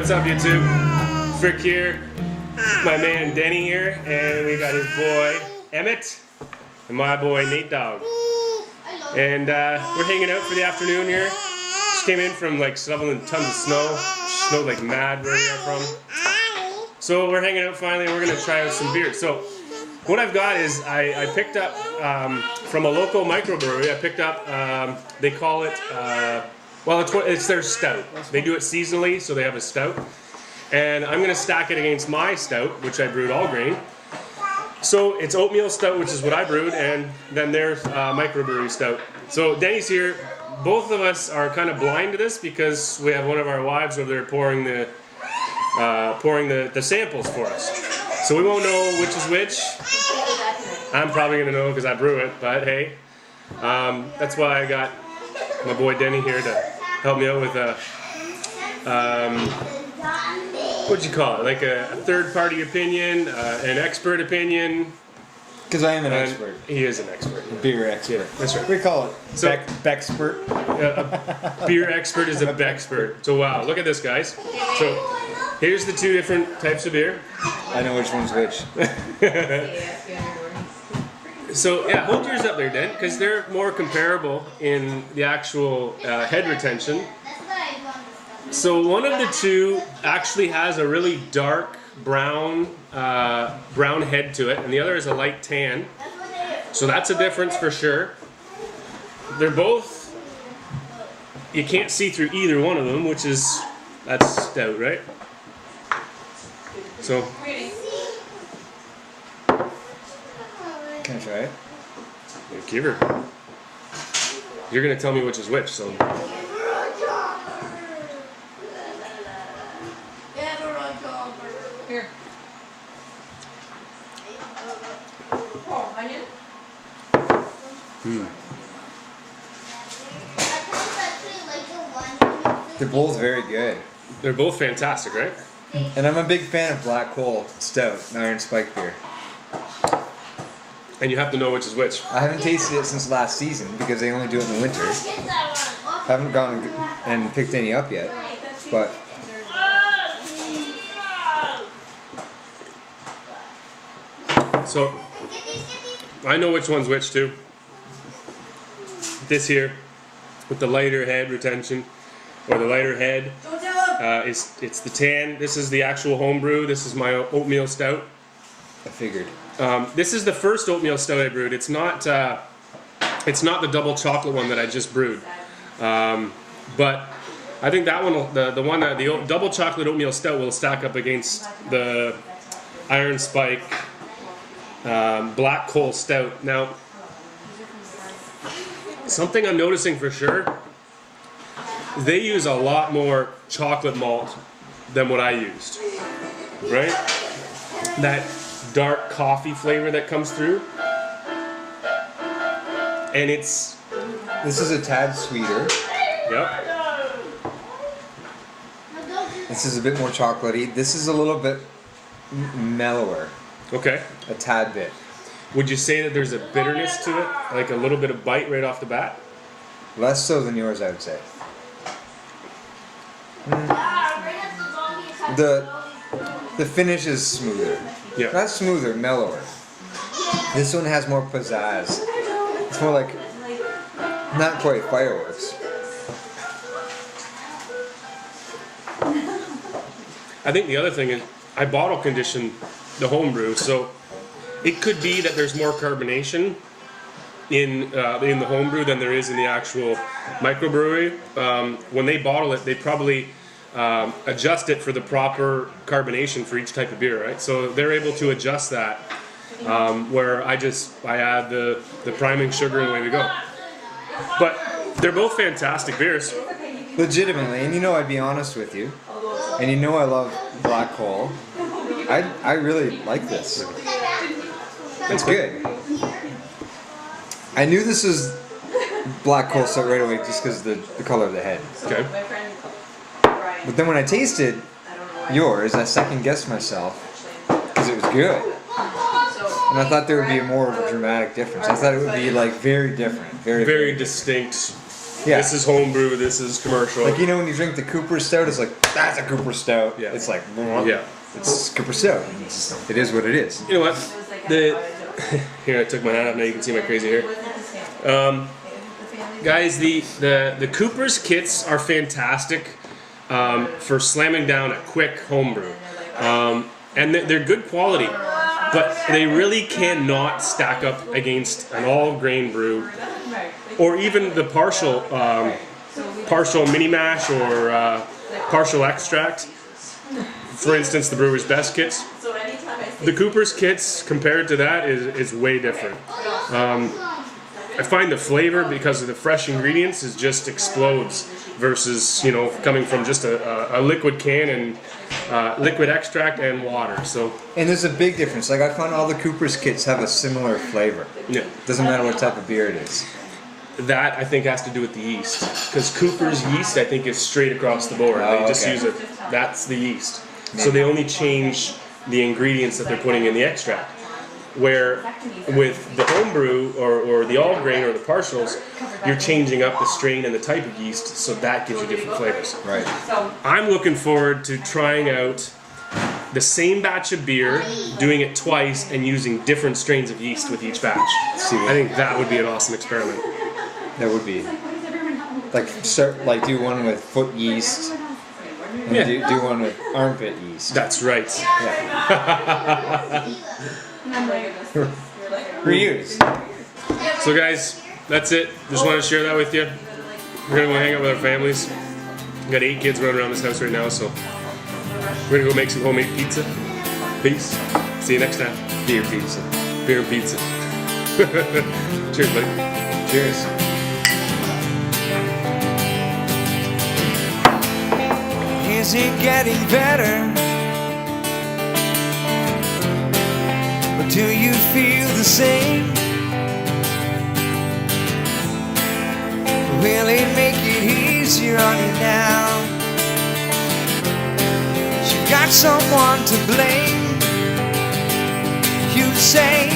What's up, YouTube? Frick here, my man Denny here, and we got his boy Emmett and my boy Nate Dog. And we're hanging out for the afternoon here. Just came in from like shoveling tons of snow. Snowed like mad where we are from. So we're hanging out finally, and we're gonna try out some beer. So what I've got is I picked up from a local microbrewery. I picked up they call it. Well, it's their stout. They do it seasonally, so they have a stout. And I'm going to stack it against my stout, which I brewed all grain. So it's oatmeal stout, which is what I brewed, and then their microbrewery stout. So Denny's here. Both of us are kind of blind to this because we have one of our wives over there pouring the samples for us. So we won't know which is which. I'm probably going to know because I brew it, but hey. That's why I got my boy Denny here to help me out with a, what'd you call it? Like a third-party opinion, an expert opinion. Because I am an expert. He is an expert. A beer expert. Yeah, that's right. We call it Beckspert. A beer expert is a Beckspert. So wow, look at this, guys. So here's the two different types of beer. I know which one's which. So yeah, hold yours up there, Den, because they're more comparable in the actual head retention. So one of the two actually has a really dark brown head to it, and the other is a light tan. So that's a difference for sure. They're both, you can't see through either one of them, that's stout, right? So. Can I try it? Yeah, give her. You're gonna tell me which is which, so. Here. Oh, onion? They're both very good. They're both fantastic, right? And I'm a big fan of Black Hole Stout, Iron Spike beer. And you have to know which is which. I haven't tasted it since last season because they only do it in the winter. Haven't gone and picked any up yet, but So, I know which one's which too. This here, with the lighter head retention, or the lighter head, it's the tan. This is the actual homebrew. This is my oatmeal stout. I figured. This is the first oatmeal stout I brewed. It's not the double chocolate one that I just brewed, but I think that one, the double chocolate oatmeal stout, will stack up against the Iron Spike Black Coal Stout. Now, something I'm noticing for sure, they use a lot more chocolate malt than what I used, right? That dark coffee flavor that comes through, and this is a tad sweeter. Yep. This is a bit more chocolatey. This is a little bit mellower. Okay. A tad bit. Would you say that there's a bitterness to it, like a little bit of bite right off the bat? Less so than yours, I would say. The finish is smoother. Yeah. Not smoother, mellower. This one has more pizzazz. It's more like, not quite fireworks. I think the other thing is I bottle condition the homebrew, so it could be that there's more carbonation in the homebrew than there is in the actual microbrewery. When they bottle it, they probably adjust it for the proper carbonation for each type of beer, right? So they're able to adjust that, where I add the priming sugar and away we go. But they're both fantastic beers. Legitimately, and you know I'd be honest with you, and you know I love Black Hole. I really like this. It's good. I knew this was Black Hole Stout right away just because of the color of the head. Okay. But then when I tasted yours, I second guessed myself because it was good. And I thought there would be more of a dramatic difference. I thought it would be like very different, very distinct. Yeah. This is homebrew. This is commercial. Like, you know, when you drink the Cooper Stout, it's like, that's a Cooper Stout. Yeah. It's like, Yeah. it's Cooper Stout. It is what it is. You know what? Here, I took my hat off. Now you can see my crazy hair. Guys, the Cooper's kits are fantastic for slamming down a quick homebrew. And they're good quality, but they really cannot stack up against an all-grain brew, or even the partial mini mash or partial extract. For instance, the Brewer's Best kits. The Cooper's kits, compared to that, is way different. I find the flavor, because of the fresh ingredients, is just explodes versus, you know, coming from just a liquid can and liquid extract and water. So, And there's a big difference. Like, I found all the Cooper's kits have a similar flavor. yeah, Doesn't matter what type of beer it is. that I think has to do with the yeast, because Cooper's yeast I think is straight across the board. They just okay. use it. That's the yeast. So they only change the ingredients that they're putting in the extract. Where with the homebrew or the all grain or the partials, you're changing up the strain and the type of yeast, so that gives you different flavors. Right. I'm looking forward to trying out the same batch of beer, doing it twice, and using different strains of yeast with each batch. I think that would be an awesome experiment. That would be. Like do one with foot yeast. And Yeah. do one with armpit yeast. That's right. Yeah. Reuse. So guys, that's it. Just wanted to share that with you. We're gonna go hang out with our families. We got 8 kids running around this house right now, so we're gonna go make some homemade pizza. Peace. See you next time. Beer pizza. Beer and pizza. Cheers, buddy. Cheers. Is it getting better? Or do you feel the same? Will it make it easier on you now? You got someone to blame. You say